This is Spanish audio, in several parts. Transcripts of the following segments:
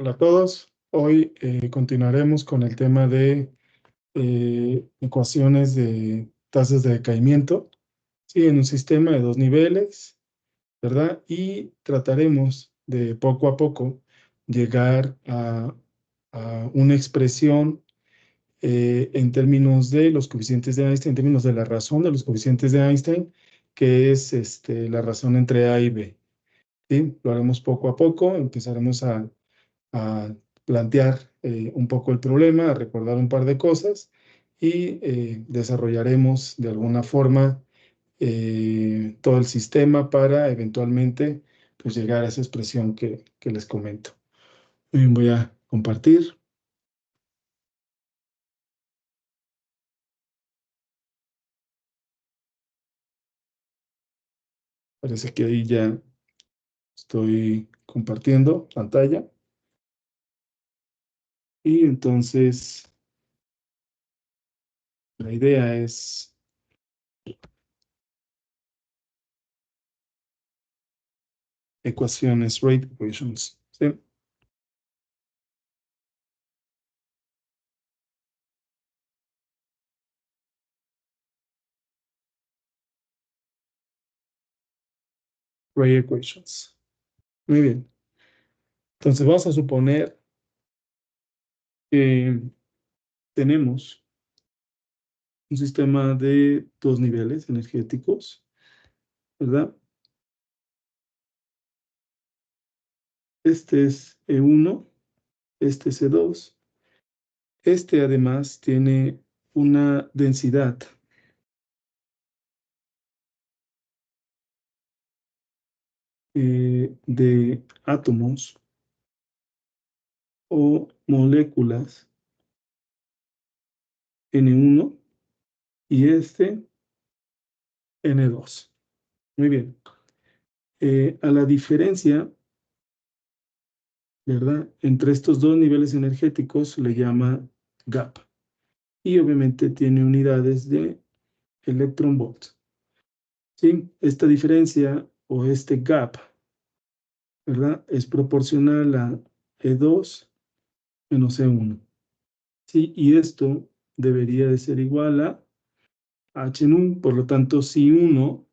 Hola a todos. Hoy continuaremos con el tema de ecuaciones de tasas de decaimiento, ¿sí? En un sistema de dos niveles, ¿verdad? Y trataremos de poco a poco llegar a una expresión en términos de los coeficientes de Einstein, en términos de la razón de los coeficientes de Einstein, que es la razón entre A y B, ¿sí? Lo haremos poco a poco, empezaremos a plantear un poco el problema, a recordar un par de cosas y desarrollaremos de alguna forma todo el sistema para eventualmente pues, llegar a esa expresión que les comento. Voy a compartir. Parece que ahí ya estoy compartiendo pantalla. Y entonces la idea es ecuaciones, rate equations, ¿sí? Rate equations. Muy bien. Entonces vamos a suponer que tenemos un sistema de dos niveles energéticos, ¿verdad? Este es E1, este es E2. Este además tiene una densidad de átomos o moléculas N1 y este N2. Muy bien. A la diferencia, ¿verdad? Entre estos dos niveles energéticos le llama gap. Y obviamente tiene unidades de electron-volt. ¿Sí? Esta diferencia o este gap, ¿verdad? Es proporcional a E2 menos E1. ¿Sí? Y esto debería de ser igual a H en 1. Por lo tanto, si uno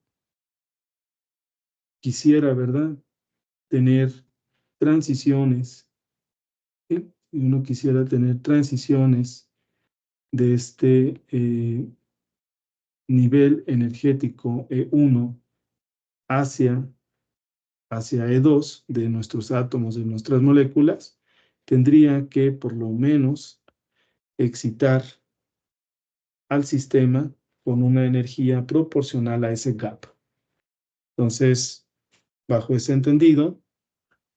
quisiera, ¿verdad? Tener transiciones, ¿sí? Si uno quisiera tener transiciones de este nivel energético E1 hacia E2 de nuestros átomos, de nuestras moléculas, tendría que por lo menos excitar al sistema con una energía proporcional a ese gap. Entonces, bajo ese entendido,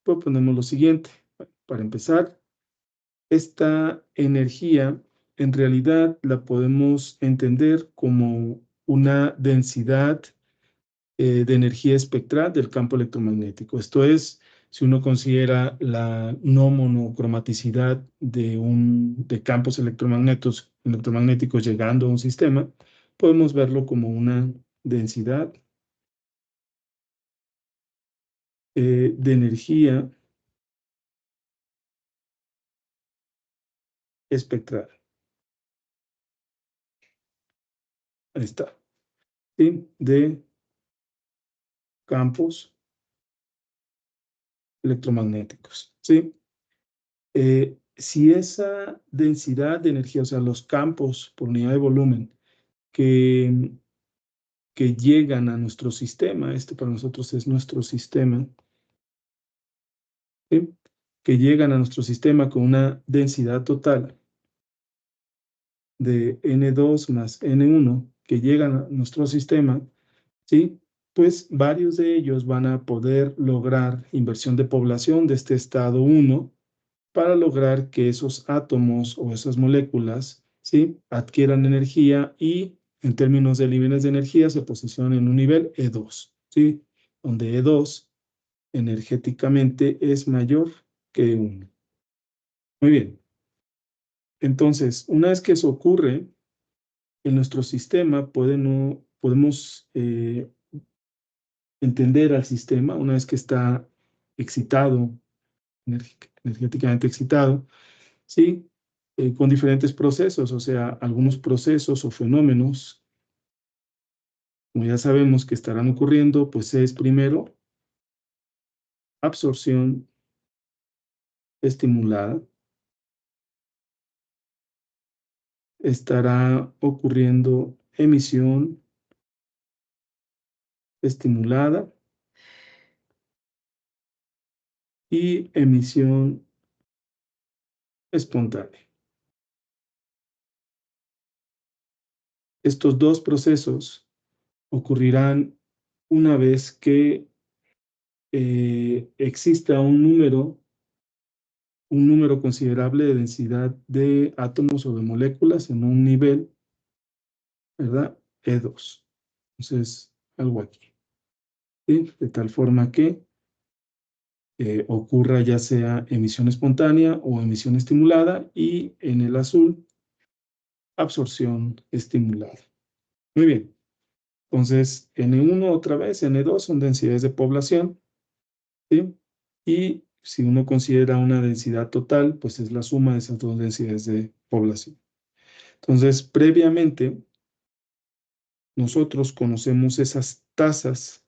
proponemos lo siguiente. Para empezar, esta energía en realidad la podemos entender como una densidad de energía espectral del campo electromagnético. Esto es, si uno considera la no monocromaticidad de campos electromagnéticos llegando a un sistema, podemos verlo como una densidad de energía espectral. Ahí está. ¿Sí? De campos electromagnéticos. ¿Sí? Si esa densidad de energía, o sea, los campos por unidad de volumen que, que llegan a nuestro sistema, este para nosotros es nuestro sistema, ¿sí? Que llegan a nuestro sistema con una densidad total de N2 más N1, que llegan a nuestro sistema, ¿sí? Pues varios de ellos van a poder lograr inversión de población de este estado 1 para lograr que esos átomos o esas moléculas, ¿sí? Adquieran energía y en términos de niveles de energía se posicionen en un nivel E2, ¿sí? Donde E2 energéticamente es mayor que 1. Muy bien. Entonces, una vez que eso ocurre, en nuestro sistema podemos entender al sistema una vez que está excitado energéticamente excitado, ¿sí? Con diferentes procesos, o sea, algunos procesos o fenómenos, como ya sabemos que estarán ocurriendo, pues es primero absorción estimulada, estará ocurriendo emisión estimulada y emisión espontánea. Estos dos procesos ocurrirán una vez que exista un número considerable de densidad de átomos o de moléculas en un nivel, ¿verdad? E2. Entonces, algo aquí. ¿Sí? De tal forma que ocurra ya sea emisión espontánea o emisión estimulada y en el azul, absorción estimulada. Muy bien. Entonces, N1 otra vez, N2 son densidades de población, ¿sí? Y si uno considera una densidad total, pues es la suma de esas dos densidades de población. Entonces, previamente, nosotros conocemos esas tasas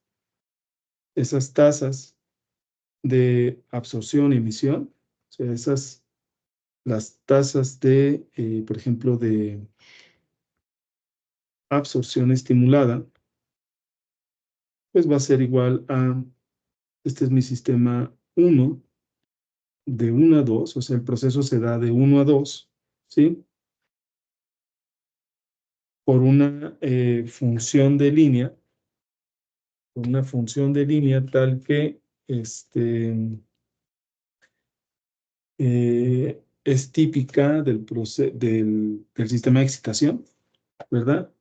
de absorción y emisión, o sea, las tasas de, por ejemplo, de absorción estimulada, pues va a ser igual a, este es mi sistema 1, de 1 a 2, o sea, el proceso se da de 1 a 2, ¿sí? Por una función de línea, tal que es típica del sistema de excitación, ¿verdad?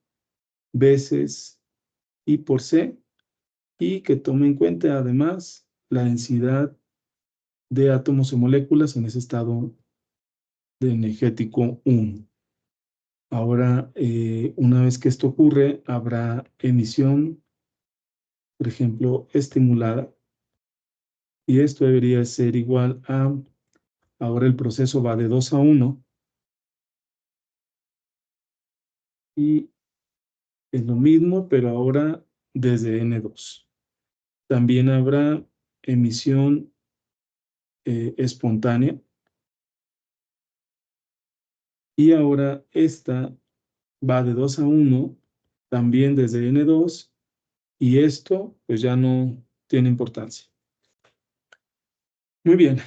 Veces I por C, y que tome en cuenta además la densidad de átomos y moléculas en ese estado de energético 1. Ahora, una vez que esto ocurre, habrá emisión, por ejemplo, estimulada, y esto debería ser igual a, ahora el proceso va de 2 a 1, y es lo mismo, pero ahora desde N2. También habrá emisión espontánea, y ahora esta va de 2 a 1, también desde N2, y esto pues ya no tiene importancia. Muy bien.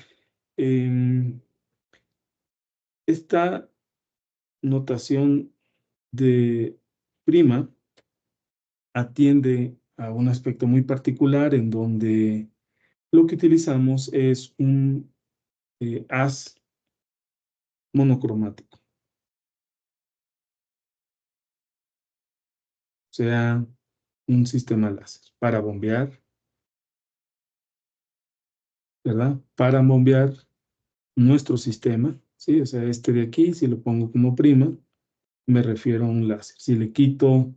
Esta notación de prima atiende a un aspecto muy particular en donde lo que utilizamos es un haz monocromático. O sea, un sistema láser para bombear, ¿verdad? Para bombear nuestro sistema, ¿sí? O sea, este de aquí, si lo pongo como prima, me refiero a un láser. Si le quito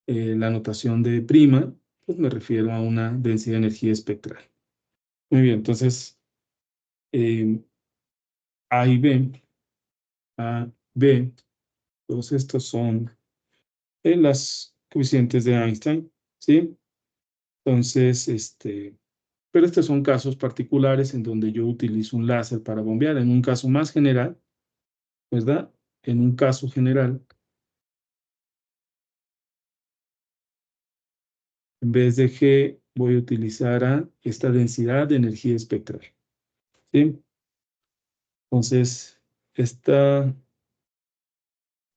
la notación de prima, pues me refiero a una densidad de energía espectral. Muy bien, entonces, A y B, A, B, todos estos son las coeficientes de Einstein, ¿sí? Entonces, pero estos son casos particulares en donde yo utilizo un láser para bombear. En un caso más general, ¿verdad? En un caso general, en vez de G, voy a utilizar a esta densidad de energía espectral, ¿sí? Entonces,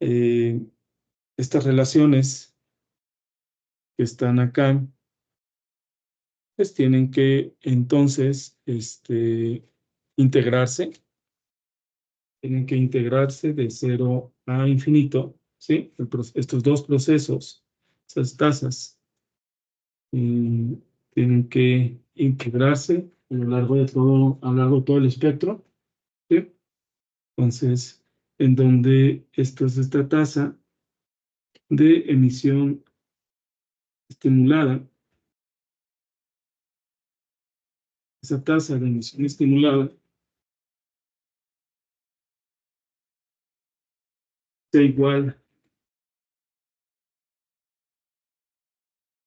eh, estas relaciones que están acá, pues tienen que entonces integrarse, tienen que integrarse de 0 a infinito, ¿sí? Estos dos procesos, esas tasas, tienen que integrarse a lo largo de todo el espectro, ¿sí? Entonces, en donde esta es esta tasa de emisión estimulada, esa tasa de emisión estimulada sea igual,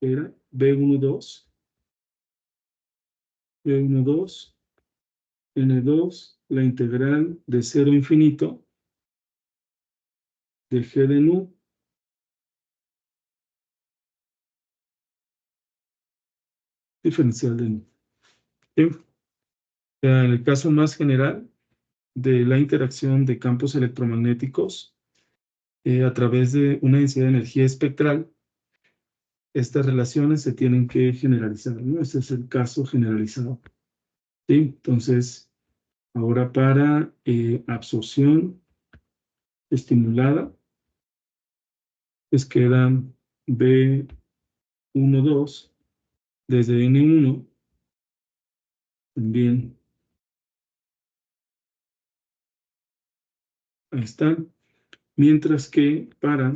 era B12, B12, N2, la integral de 0 a infinito de G de nu diferencial de nu. ¿Sí? En el caso más general de la interacción de campos electromagnéticos a través de una densidad de energía espectral, estas relaciones se tienen que generalizar, ¿no? Este es el caso generalizado. ¿Sí? Entonces, ahora para absorción estimulada, pues quedan B12 desde N1, también, ahí está, mientras que para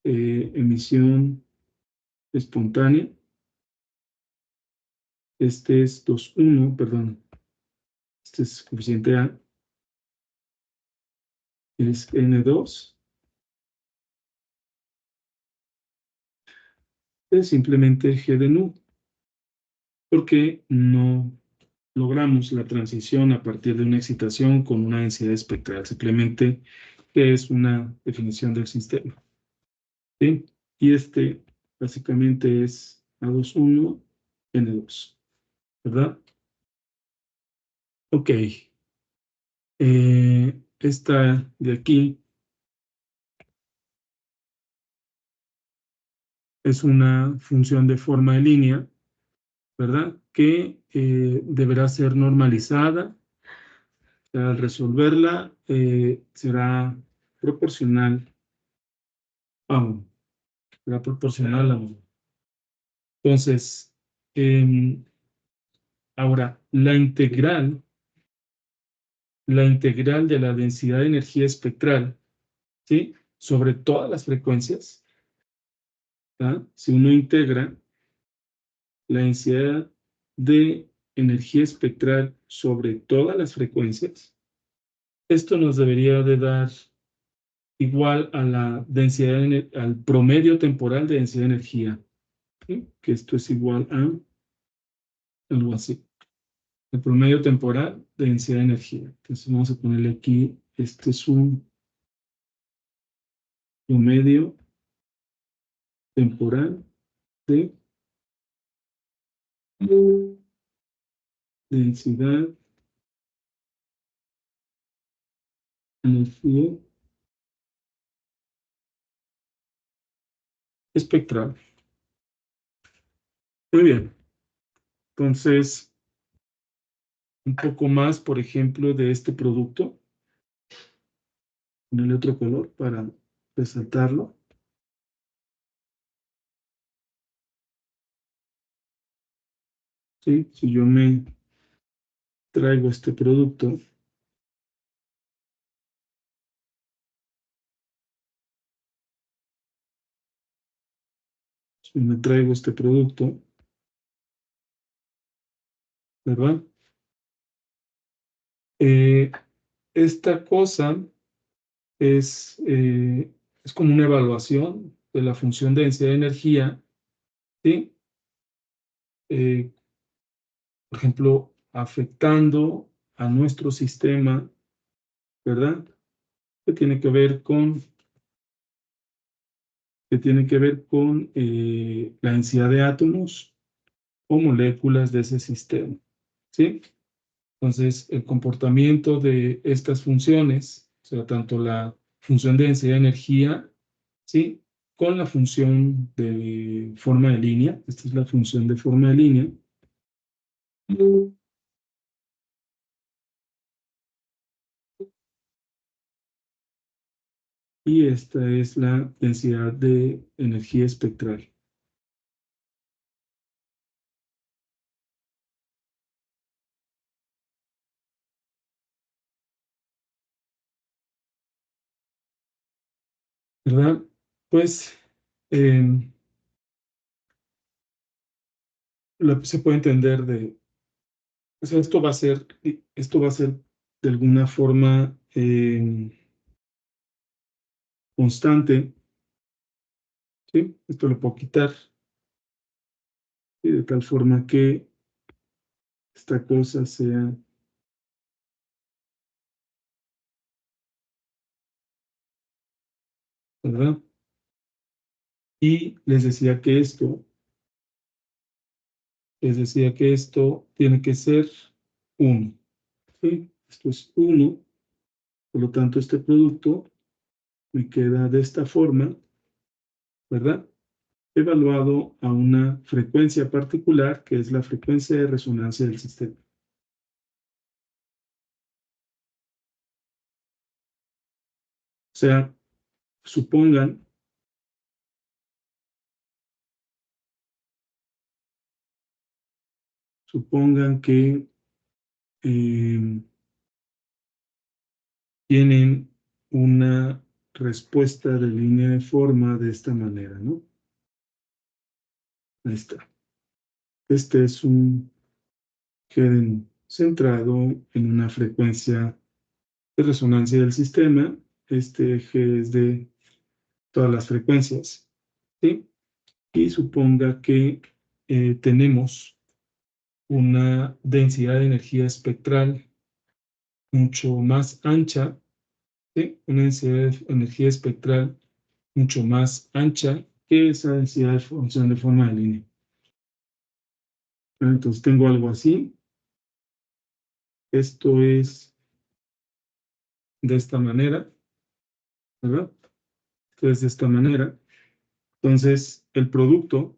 emisión espontánea, este es 2,1, perdón, este es coeficiente A, es N2, es simplemente G de nu, porque no logramos la transición a partir de una excitación con una densidad espectral, simplemente que es una definición del sistema. ¿Sí? Y este básicamente es A21, N2, ¿verdad? Ok. Esta de aquí es una función de forma de línea, ¿verdad? Que deberá ser normalizada. Al resolverla será proporcional a 1. Será proporcional a 1. Entonces, ahora, la integral de la densidad de energía espectral, ¿sí? Sobre todas las frecuencias, ¿tá? Si uno integra la densidad de energía espectral sobre todas las frecuencias, esto nos debería de dar igual a la densidad, al promedio temporal de densidad de energía, ¿sí? Que esto es igual a algo así. El promedio temporal de densidad de energía. Entonces vamos a ponerle aquí, este es un promedio temporal de densidad de energía espectral. Muy bien. Entonces, un poco más, por ejemplo, de este producto. Ponerle otro color para resaltarlo. ¿Sí? Si yo me traigo este producto, si me traigo este producto, ¿verdad? Esta cosa es como una evaluación de la función de densidad de energía, ¿sí? Eh, por ejemplo, afectando a nuestro sistema, ¿verdad? Que tiene que ver con, la densidad de átomos o moléculas de ese sistema, ¿sí? Entonces, el comportamiento de estas funciones, o sea, tanto la función de densidad de energía, ¿sí? Con la función de forma de línea, esta es la función de forma de línea, y esta es la densidad de energía espectral. ¿Verdad? Pues se puede entender o sea, esto va a ser de alguna forma constante, ¿sí? Esto lo puedo quitar, y de tal forma que esta cosa sea ¿verdad? Y les decía que esto tiene que ser 1. ¿Sí? Esto es 1, por lo tanto este producto me queda de esta forma, ¿verdad? Evaluado a una frecuencia particular, que es la frecuencia de resonancia del sistema. O sea, supongan que tienen una respuesta de línea de forma de esta manera, ¿no? Ahí está. Este es un GEDEN centrado en una frecuencia de resonancia del sistema. Este eje es de todas las frecuencias, ¿sí? Y suponga que tenemos una densidad de energía espectral mucho más ancha, ¿sí? Una densidad de energía espectral mucho más ancha que esa densidad de función de forma de línea. Entonces tengo algo así. Esto es de esta manera, ¿verdad? Esto es de esta manera. Entonces, el producto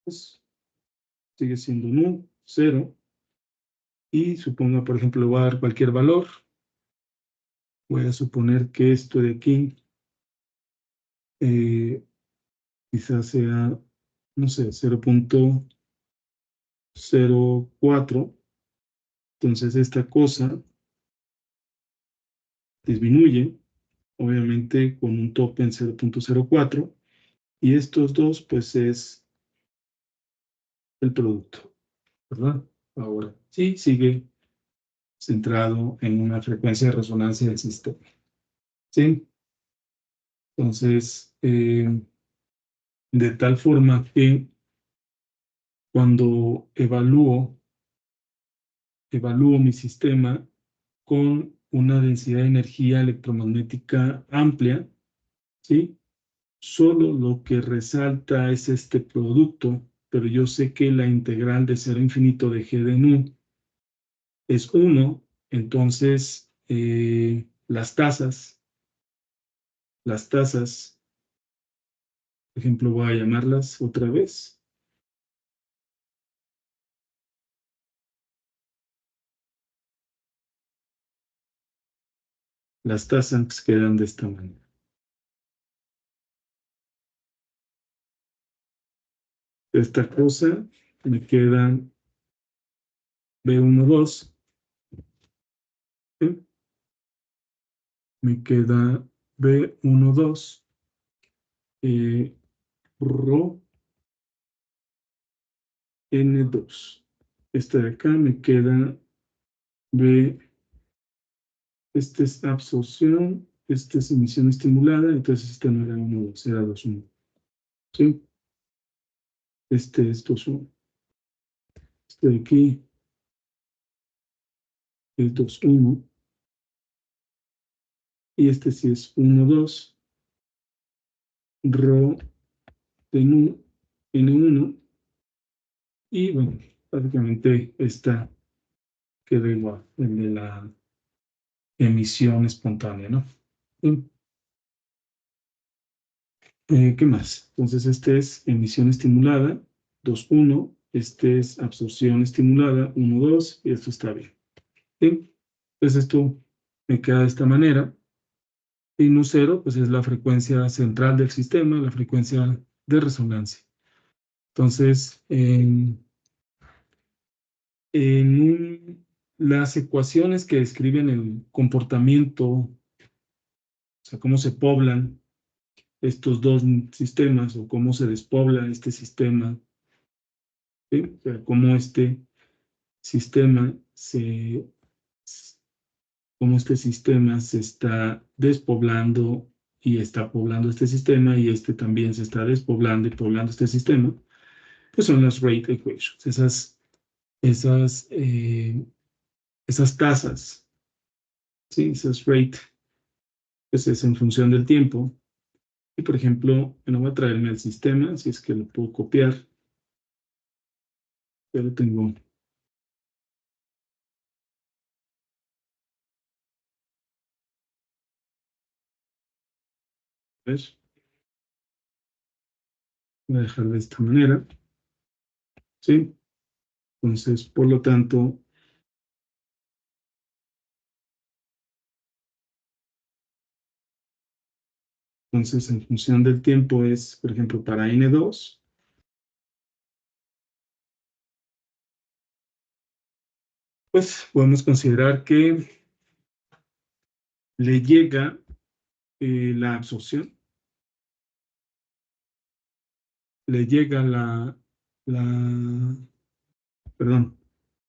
pues, sigue siendo nu, 0. Y suponga, por ejemplo, le voy a dar cualquier valor. Voy a suponer que esto de aquí quizás sea, no sé, 0.04. Entonces esta cosa disminuye, obviamente con un tope en 0.04. Y estos dos, pues es el producto, ¿verdad? Ahora, sí, sigue centrado en una frecuencia de resonancia del sistema. ¿Sí? Entonces, de tal forma que cuando evalúo mi sistema con una densidad de energía electromagnética amplia, ¿sí? Solo lo que resalta es este producto, pero yo sé que la integral de 0 a infinito de G de nu es 1, entonces las tasas, por ejemplo, voy a llamarlas otra vez. Las tasas quedan de esta manera. Esta cosa me queda B12, ¿sí? Me queda B12, Rho N2. Esta de acá me queda B, esta es absorción, esta es emisión estimulada, entonces esta no era 1,2, era 2,1. ¿Sí? Este es 2,1. Este de aquí es 2,1. Y este sí es 1,2. Rho de N1. Y bueno, prácticamente esta queda igual, el de la emisión espontánea, ¿no? ¿Qué más? Entonces, este es emisión estimulada, 2,1. Este es absorción estimulada, 1,2. Y esto está bien. ¿Sí? Entonces, esto me queda de esta manera. Y nu 0, pues es la frecuencia central del sistema, la frecuencia de resonancia. Entonces, las ecuaciones que describen el comportamiento, o sea, cómo se poblan estos dos sistemas o cómo se despobla este sistema, ¿sí? O sea, cómo este sistema cómo este sistema se está despoblando y está poblando este sistema y este también se está despoblando y poblando este sistema, pues son las rate equations, esas tasas, ¿sí? Esas rate, pues es en función del tiempo. Y por ejemplo, bueno, voy a traerme el sistema, si es que lo puedo copiar. Ya lo tengo. A ver, voy a dejar de esta manera, ¿sí? Entonces, por lo tanto, entonces en función del tiempo es, por ejemplo, para N2, pues podemos considerar que le llega la absorción, le llega perdón,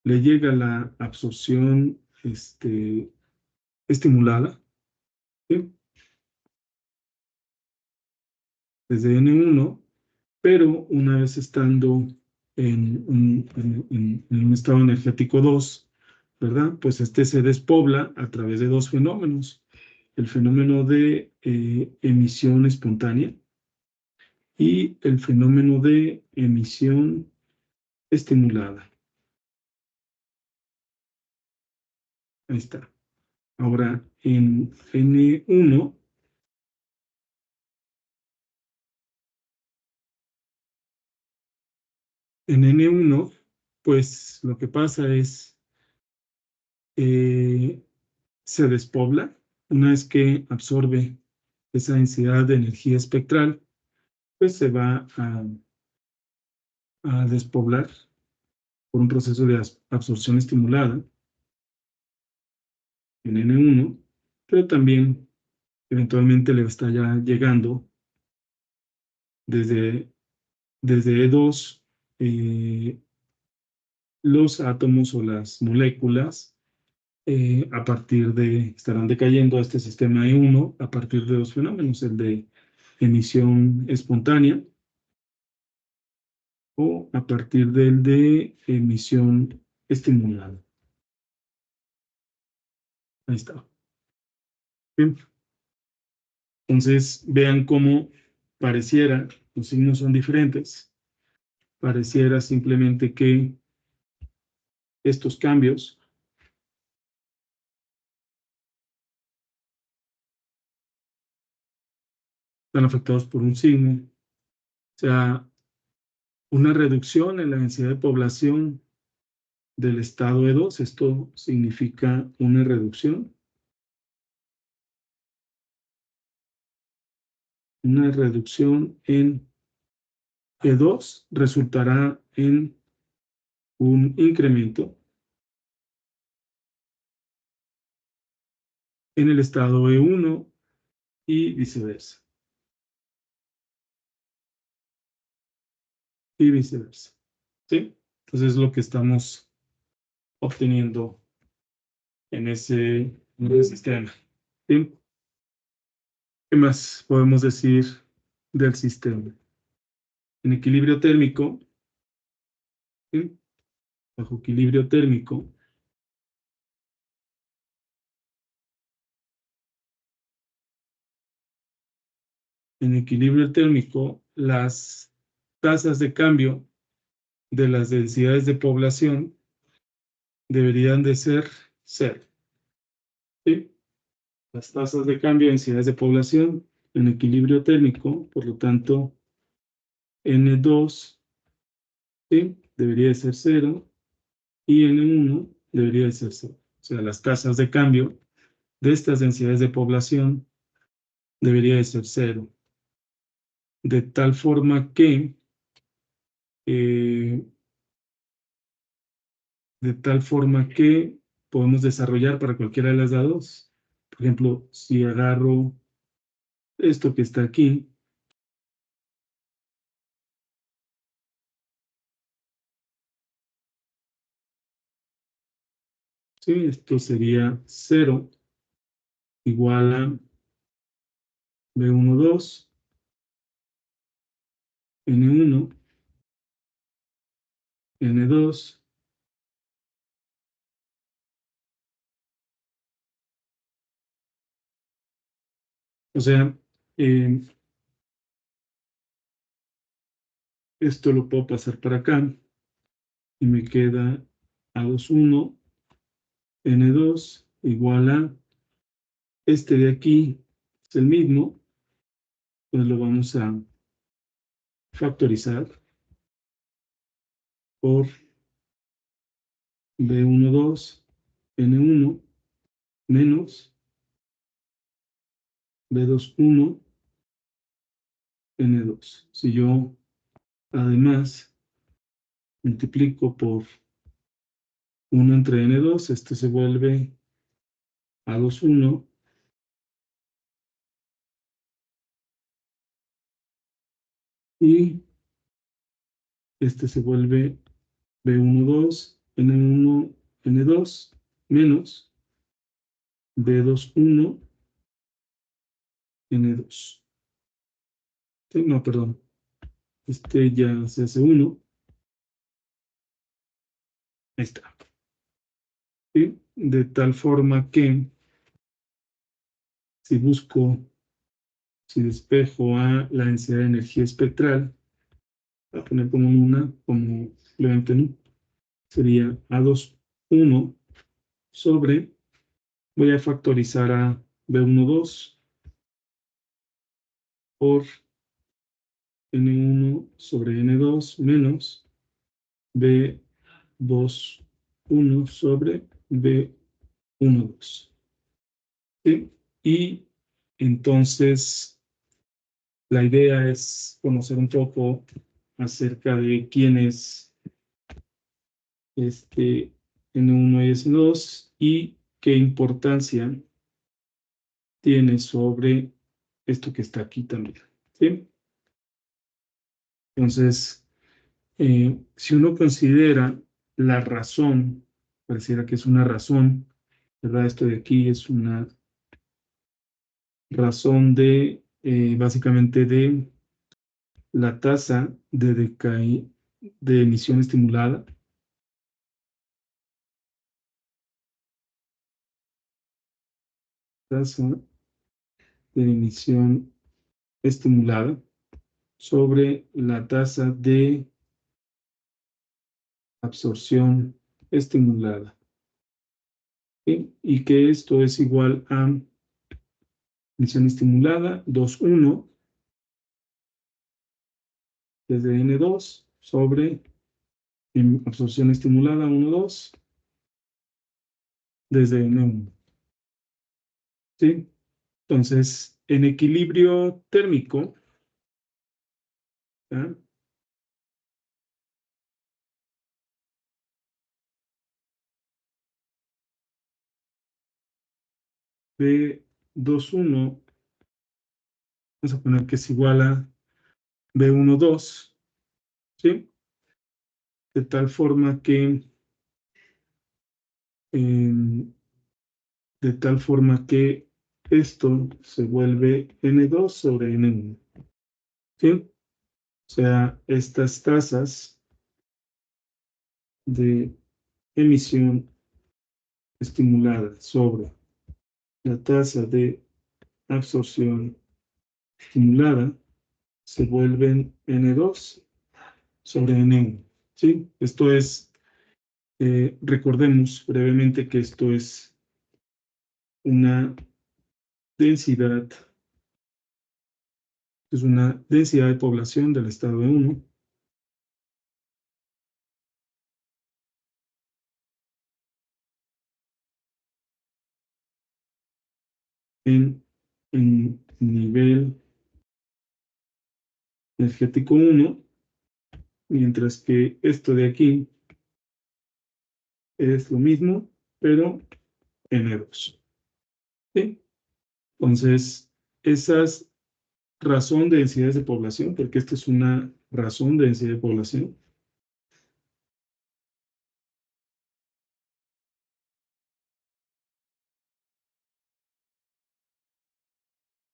le llega la absorción estimulada, ¿sí? Desde N1, pero una vez estando en un estado energético 2, ¿verdad? Pues este se despobla a través de dos fenómenos. El fenómeno de emisión espontánea y el fenómeno de emisión estimulada. Ahí está. Ahora, en N1, pues lo que pasa es, se despobla una vez que absorbe esa densidad de energía espectral, pues se va a despoblar por un proceso de absorción estimulada en N1, pero también eventualmente le está ya llegando desde, desde E2 los átomos o las moléculas estarán decayendo a este sistema E1 a partir de dos fenómenos, el de emisión espontánea o a partir del de emisión estimulada. Ahí está. Bien. Entonces, vean cómo pareciera, los signos son diferentes, pareciera simplemente que estos cambios están afectados por un signo, o sea, una reducción en la densidad de población del estado E2, esto significa una reducción en E2 resultará en un incremento en el estado E1 y viceversa. Y viceversa. ¿Sí? Entonces es lo que estamos obteniendo en ese sistema. ¿Sí? ¿Qué más podemos decir del sistema? En equilibrio térmico, ¿sí? Bajo equilibrio térmico, las tasas de cambio de las densidades de población deberían de ser cero. ¿Sí? Las tasas de cambio de densidades de población en equilibrio térmico, por lo tanto, N2, ¿sí? Debería de ser cero y N1 debería de ser cero. O sea, las tasas de cambio de estas densidades de población debería de ser cero. De tal forma que eh, podemos desarrollar para cualquiera de las dados. Por ejemplo, si agarro esto que está aquí, ¿sí? Esto sería 0 igual a B12, N1, N2, o sea, eh, esto lo puedo pasar para acá y me queda A21, N2 igual a este de aquí, es el mismo, pues lo vamos a factorizar por B12, N1 menos B21, N2. Si yo además multiplico por 1 entre N2, esto se vuelve A21 y este se vuelve B12, N1, N2 menos B21, N2. Sí, no, perdón. Este ya se hace 1. Ahí está. ¿Sí? De tal forma que si busco, si despejo a la densidad de energía espectral, voy a poner como una, como simplemente no, sería A21 sobre, voy a factorizar a B12 por N1 sobre N2 menos B21 sobre B12. ¿Sí? Y entonces la idea es conocer un poco acerca de quién es este N1 y S2 y qué importancia tiene sobre esto que está aquí también. ¿Sí? Entonces, si uno considera la razón, pareciera que es una razón, ¿verdad? Esto de aquí es una razón de, básicamente, de la tasa de decay de emisión estimulada. Tasa de emisión estimulada sobre la tasa de absorción estimulada. ¿Sí? Y que esto es igual a emisión estimulada 2,1 desde N2 sobre absorción estimulada 1,2 desde N1. ¿Sí? Entonces, en equilibrio térmico, ¿ya? B21, vamos a poner que es igual a B12, ¿sí? De tal forma que, eh, de tal forma que esto se vuelve N2 sobre N1, ¿sí? O sea, estas tasas de emisión estimulada sobre la tasa de absorción estimulada se vuelven N2 sobre N1, ¿sí? Esto es, recordemos brevemente que esto es una densidad, es una densidad de población del estado de 1 en nivel energético 1, mientras que esto de aquí es lo mismo, pero N2. ¿Sí? Entonces, esa es razón de densidades de población, porque esta es una razón de densidad de población.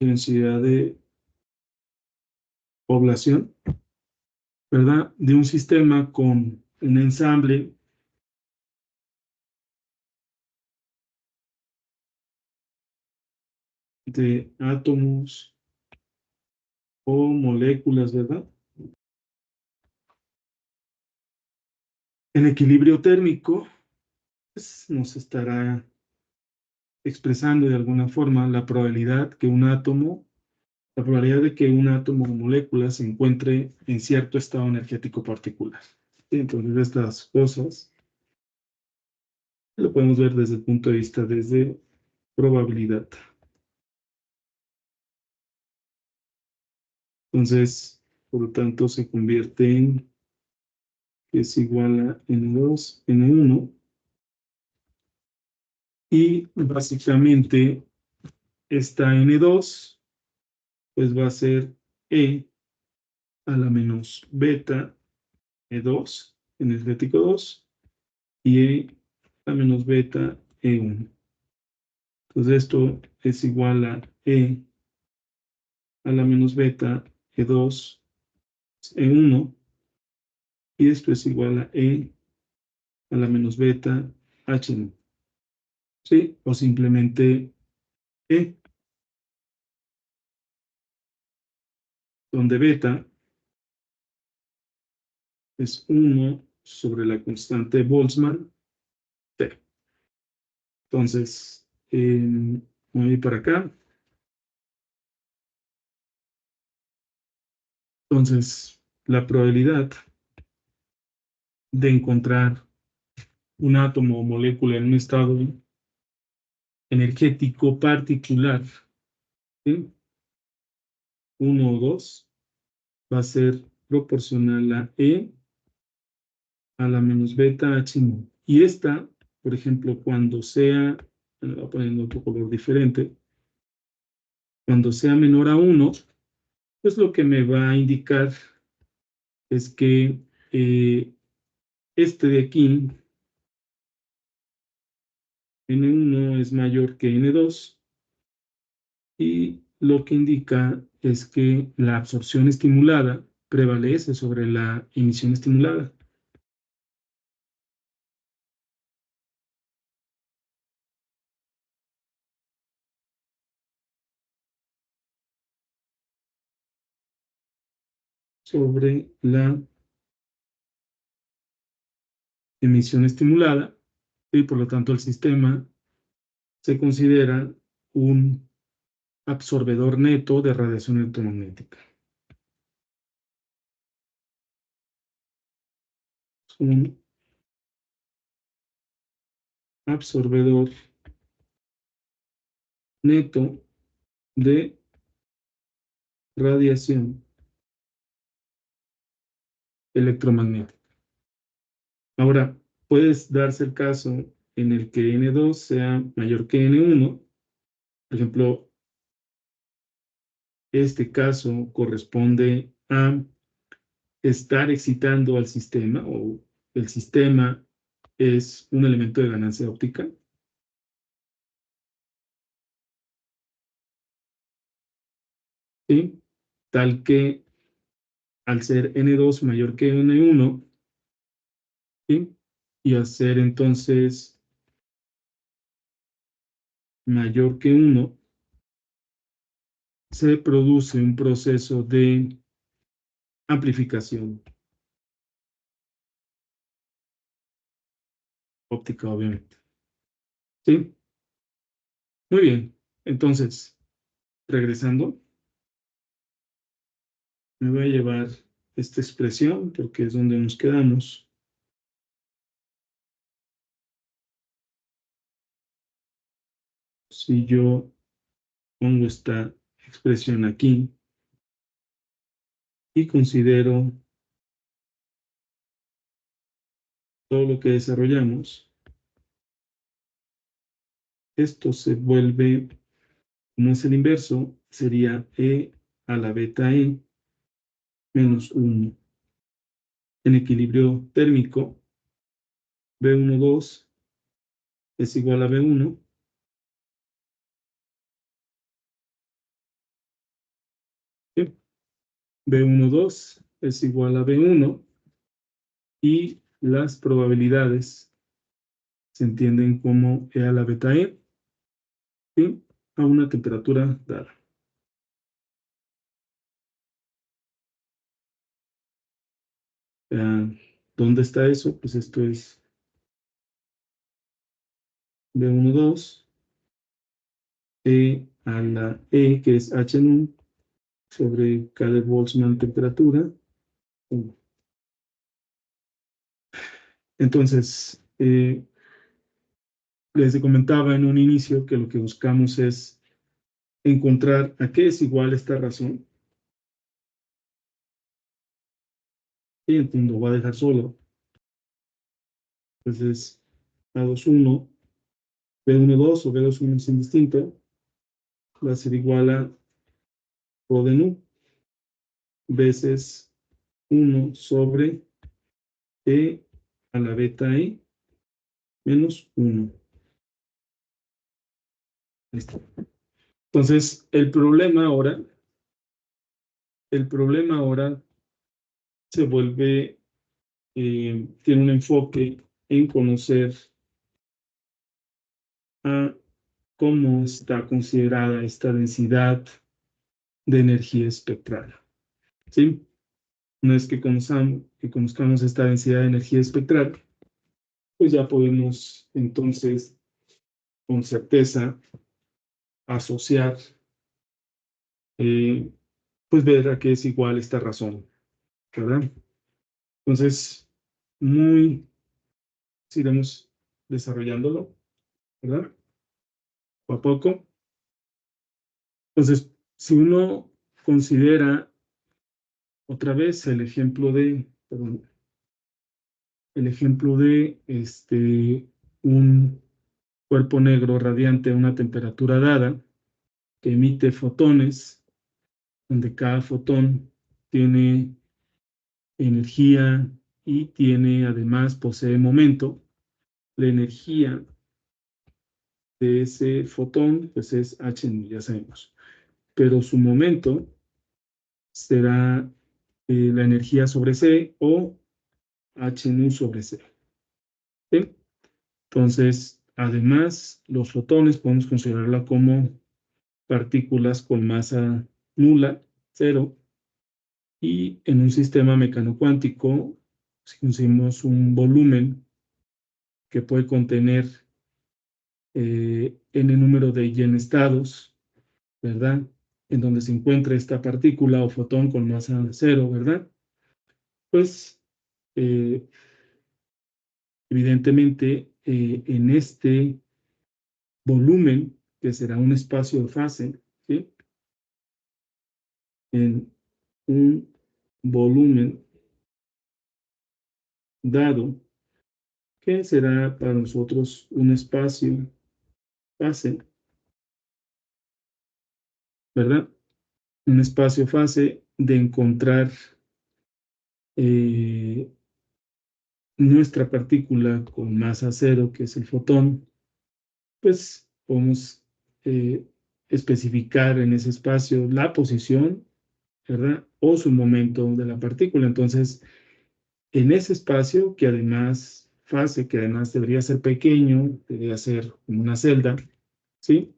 densidad de población, ¿verdad? De un sistema con un ensamble de átomos o moléculas, ¿verdad? En equilibrio térmico, pues, nos estará expresando de alguna forma la probabilidad de que un átomo o molécula se encuentre en cierto estado energético particular. Entonces, estas cosas lo podemos ver desde el punto de vista desde probabilidad. Entonces, por lo tanto, se convierte en que es igual a N2, N1. Y básicamente esta N2 pues va a ser E a la menos beta E2, energético 2, y E a la menos beta E1. Entonces esto es igual a E a la menos beta E2, E1, y esto es igual a E a la menos beta H1. ¿Sí? O simplemente E, donde beta es 1 sobre la constante Boltzmann T. Entonces, voy para acá. Entonces, la probabilidad de encontrar un átomo o molécula en un estado energético particular, ¿sí? 1 o 2, va a ser proporcional a E a la menos beta H1. Y esta, por ejemplo, cuando sea, voy a poner otro color diferente, cuando sea menor a 1, pues lo que me va a indicar es que este de aquí, N1 es mayor que N2, y lo que indica es que la absorción estimulada prevalece sobre la emisión estimulada. Sobre la emisión estimulada, y por lo tanto el sistema se considera un absorbedor neto de radiación electromagnética. Un absorbedor neto de radiación electromagnética. Ahora, puedes darse el caso en el que N2 sea mayor que N1. Por ejemplo, este caso corresponde a estar excitando al sistema, o el sistema es un elemento de ganancia óptica. ¿Sí? Tal que al ser N2 mayor que N1, ¿sí? Y al ser entonces mayor que 1, se produce un proceso de amplificación óptica, obviamente. ¿Sí? Muy bien. Entonces, regresando, me voy a llevar esta expresión porque es donde nos quedamos. Si yo pongo esta expresión aquí y considero todo lo que desarrollamos, esto se vuelve, como es el inverso, sería E a la beta E menos 1. En equilibrio térmico, B12 es igual a B1 B12 es igual a B1 y las probabilidades se entienden como E a la beta E, ¿sí? A una temperatura dada. ¿Dónde está eso? Pues esto es B12, E a la E, que es H nu, sobre K de Boltzmann temperatura. Entonces, les comentaba en un inicio que lo que buscamos es encontrar a qué es igual esta razón. Y entonces lo voy a dejar solo. Entonces, A21, B12 o B21 es indistinto, va a ser igual a rho de nu veces 1 sobre E a la beta E menos 1. Listo. Entonces, el problema ahora se vuelve, tiene un enfoque en conocer a cómo está considerada esta densidad de energía espectral. ¿Sí? Una vez que conozcamos esta densidad de energía espectral, pues ya podemos entonces con certeza asociar, pues ver a qué es igual esta razón, ¿verdad? Entonces, iremos desarrollándolo, ¿verdad? Poco a poco. Entonces, si uno considera otra vez perdón, el ejemplo de un cuerpo negro radiante a una temperatura dada, que emite fotones, donde cada fotón tiene energía y además posee momento. La energía de ese fotón, pues es h, ya sabemos, pero su momento será la energía sobre C o h nu sobre C. ¿Sí? Entonces, además, los fotones podemos considerarla como partículas con masa nula, cero, y en un sistema mecanocuántico, si conseguimos un volumen que puede contener n número de eigenestados, ¿verdad? En donde se encuentra esta partícula o fotón con masa cero, ¿verdad? Pues, evidentemente, en este volumen, que será un espacio de fase, ¿sí? En un volumen dado, que será para nosotros un espacio fase, ¿verdad? Un espacio fase de encontrar nuestra partícula con masa cero, que es el fotón, pues podemos especificar en ese espacio la posición, ¿verdad? O su momento de la partícula. Entonces, en ese espacio, que además, fase, que además debería ser pequeño, debería ser como una celda, ¿sí?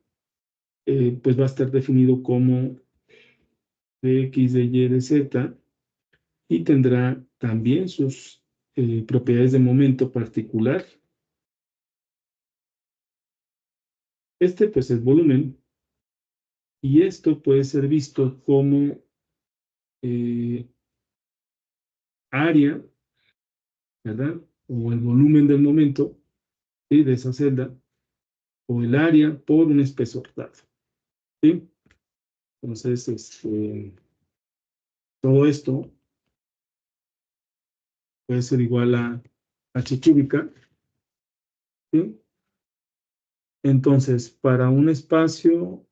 Pues va a estar definido como de X, de Y, de Z, y tendrá también sus propiedades de momento particular. Este, pues, es volumen, y esto puede ser visto como área, ¿verdad? O el volumen del momento, ¿sí? De esa celda, o el área por un espesor dado, ¿sí? Entonces, todo esto puede ser igual a h cúbica, ¿sí? Entonces, para un espacio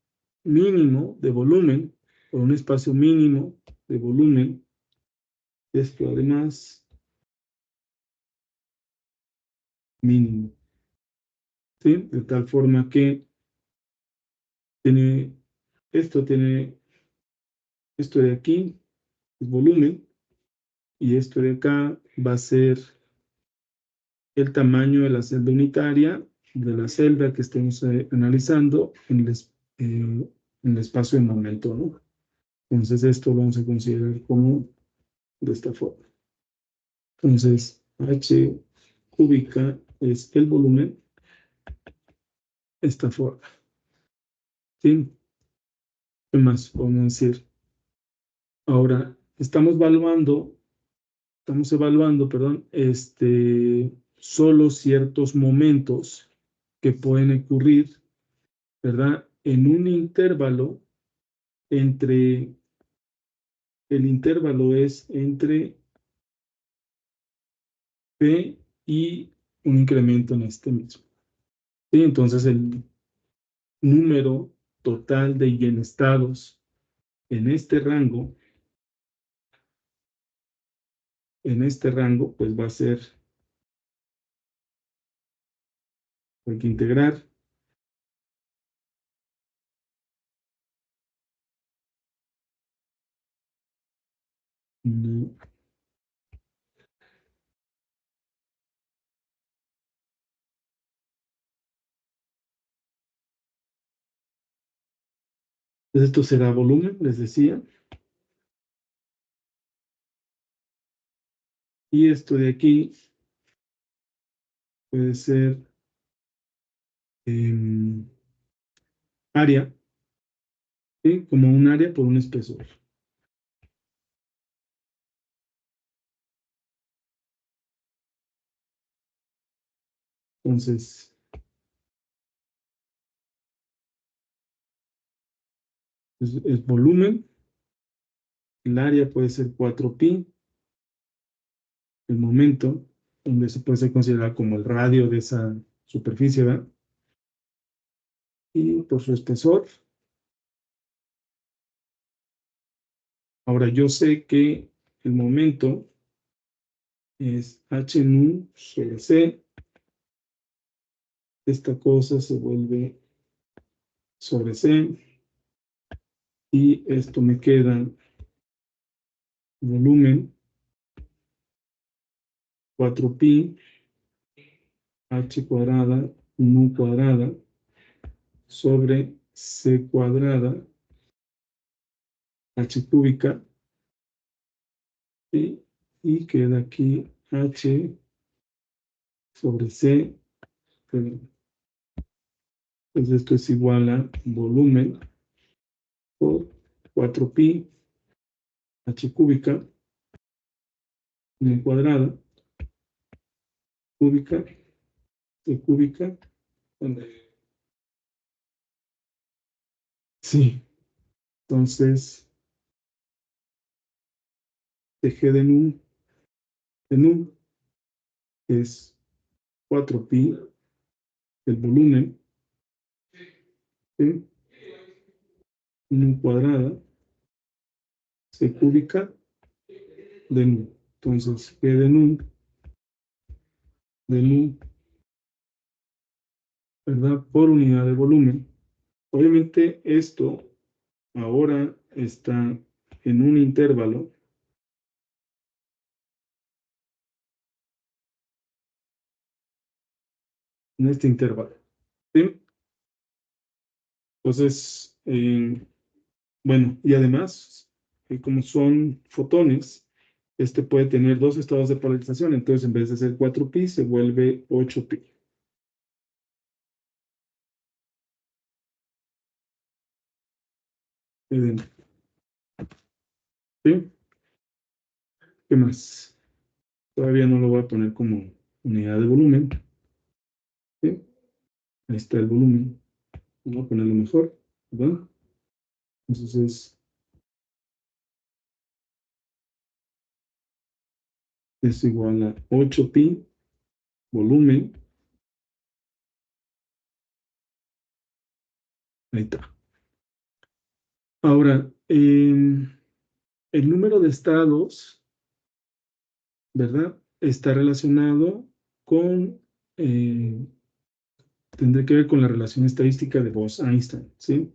mínimo de volumen, o un espacio mínimo de volumen, esto además mínimo, ¿sí? De tal forma que tiene esto de aquí, es volumen, y esto de acá va a ser el tamaño de la celda unitaria, de la celda que estemos analizando en el espacio de momento, ¿no? Entonces esto vamos a considerar como de esta forma. Entonces, H cúbica es el volumen, esta forma. ¿Sí? ¿Qué más podemos decir? Ahora, estamos evaluando, perdón, solo ciertos momentos que pueden ocurrir, ¿verdad? En un intervalo entre, el intervalo es entre P y un incremento en este mismo. ¿Sí? Entonces, el número total de ienestados en este rango, pues va a ser, hay que integrar. No. Entonces, esto será volumen, les decía. Y esto de aquí puede ser área, ¿sí? Como un área por un espesor. Entonces, es volumen. El área puede ser 4pi. El momento, donde se puede ser considerado como el radio de esa superficie, ¿verdad? Y por su espesor. Ahora, yo sé que el momento es h nu sobre c. Esta cosa se vuelve sobre c. Y esto me queda volumen 4pi h cuadrada nu cuadrada sobre c cuadrada h cúbica, ¿sí? Y queda aquí h sobre c. Pues esto es igual a volumen por 4pi h cúbica nu cuadrada cúbica c cúbica. Sí, entonces dejé de nu es 4pi el volumen, ¿sí? Nu cuadrada c cúbica de nu. Entonces, G de nu, ¿verdad? Por unidad de volumen. Obviamente esto ahora está en un intervalo, en este intervalo, ¿sí? Entonces, bueno, y además, como son fotones, este puede tener dos estados de polarización, entonces en vez de ser 4pi, se vuelve 8pi. ¿Sí? ¿Qué más? Todavía no lo voy a poner como unidad de volumen. ¿Sí? Ahí está el volumen. Vamos a ponerlo mejor, ¿verdad? Entonces es igual a 8pi volumen. Ahí está. Ahora, el número de estados, ¿verdad? Está relacionado con, tendrá que ver con la relación estadística de Bose-Einstein, ¿sí?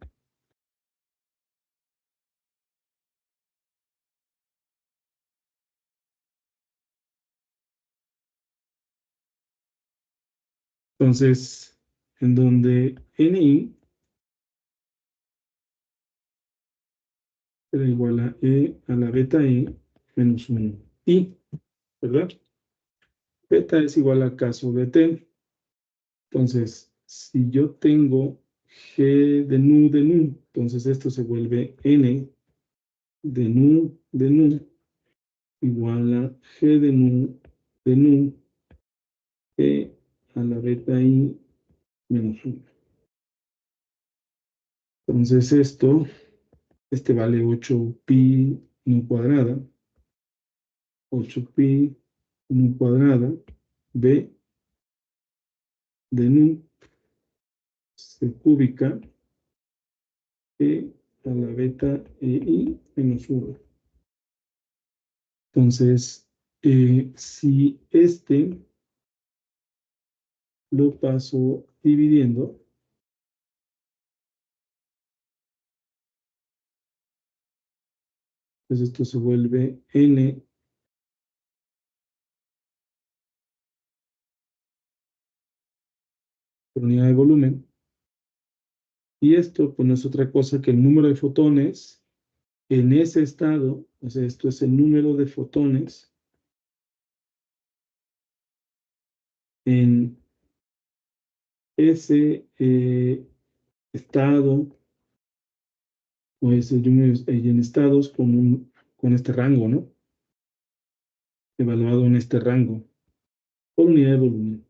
Entonces, en donde NI era igual a E a la beta E menos 1. I, ¿verdad? Beta es igual a caso de T. Entonces, si yo tengo G de nu, entonces esto se vuelve N de nu igual a G de nu E a la beta I menos 1. Entonces este vale 8 pi nu cuadrada, 8 pi nu cuadrada, B de nu C cúbica E a la beta EI menos 1. Entonces, si este lo paso dividiendo, pues esto se vuelve N por unidad de volumen. Y esto, pues no es otra cosa que el número de fotones en ese estado, o sea, esto es el número de fotones en ese estado, o ese número en estados con este rango, ¿no? Evaluado en este rango, por unidad de volumen,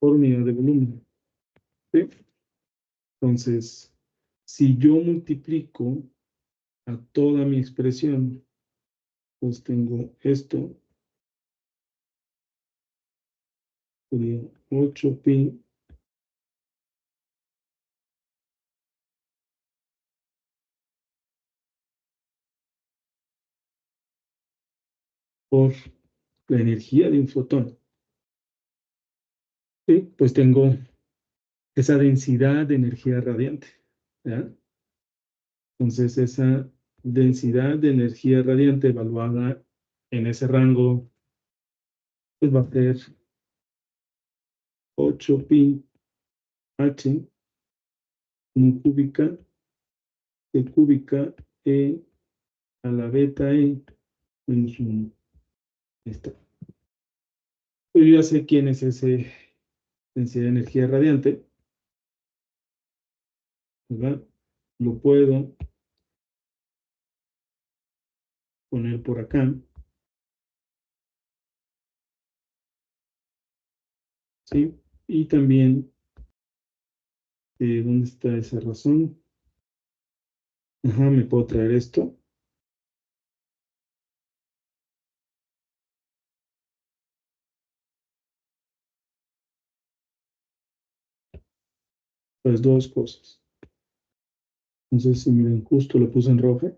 por unidad de volumen, ¿sí? Entonces, si yo multiplico a toda mi expresión, pues tengo esto, sería 8 pi por la energía de un fotón. Sí, pues tengo esa densidad de energía radiante, ¿ya? Entonces, esa densidad de energía radiante evaluada en ese rango, pues va a ser 8 pi h nu cúbica de cúbica e a la beta e menos 1. Está. Yo ya sé quién es ese densidad de energía radiante, ¿verdad? Lo puedo poner por acá, ¿sí? Y también, ¿dónde está esa razón? Ajá, me puedo traer esto. Pues dos cosas. Entonces, si miren, justo lo puse en rojo.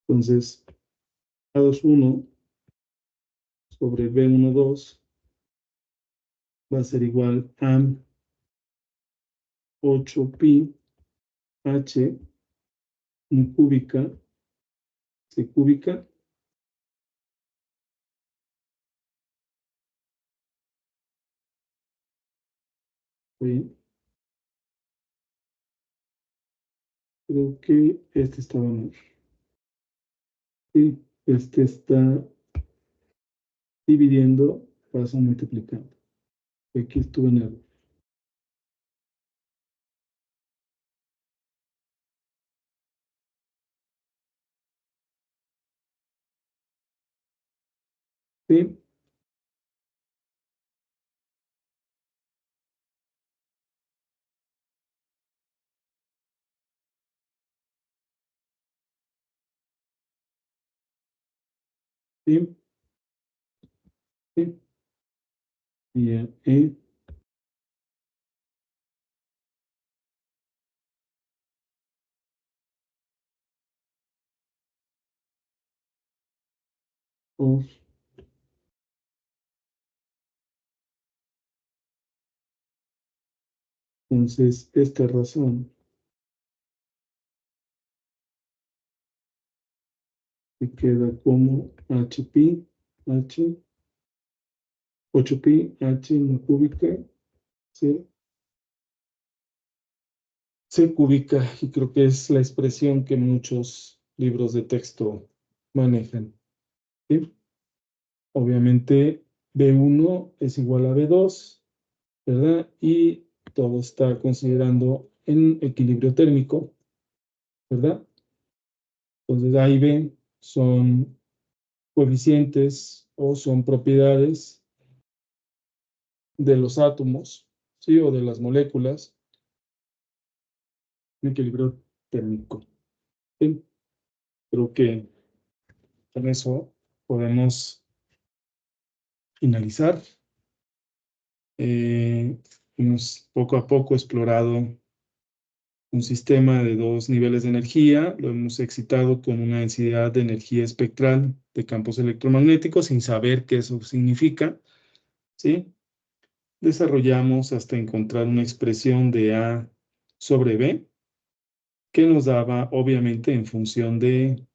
Entonces, A21 sobre B12 va a ser igual a 8 pi h nu cúbica c cúbica. Bien, creo que este estaba mal. Sí, este está dividiendo, paso multiplicando. Aquí estuve en error. Sí, sí, sí. Y of, entonces, esta razón se queda como h pi, h 8pi h no cúbica, ¿sí? C cúbica, y creo que es la expresión que muchos libros de texto manejan, ¿sí? Obviamente, B1 es igual a B2, ¿verdad? Y todo está considerando en equilibrio térmico, ¿verdad? Entonces, A y B son coeficientes o son propiedades de los átomos, ¿sí? O de las moléculas en equilibrio térmico, ¿sí? Creo que con eso podemos finalizar. Hemos poco a poco explorado un sistema de dos niveles de energía, lo hemos excitado con una densidad de energía espectral de campos electromagnéticos sin saber qué eso significa, ¿sí? Desarrollamos hasta encontrar una expresión de A sobre B que nos daba, obviamente, en función de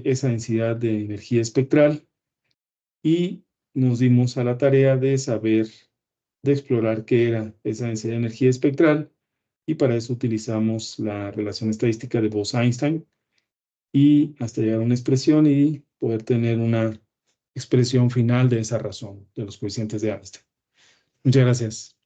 esa densidad de energía espectral, y nos dimos a la tarea de saber, de explorar qué era esa densidad de energía espectral, y para eso utilizamos la relación estadística de Bose-Einstein y hasta llegar a una expresión y poder tener una expresión final de esa razón de los coeficientes de Einstein. Muchas gracias.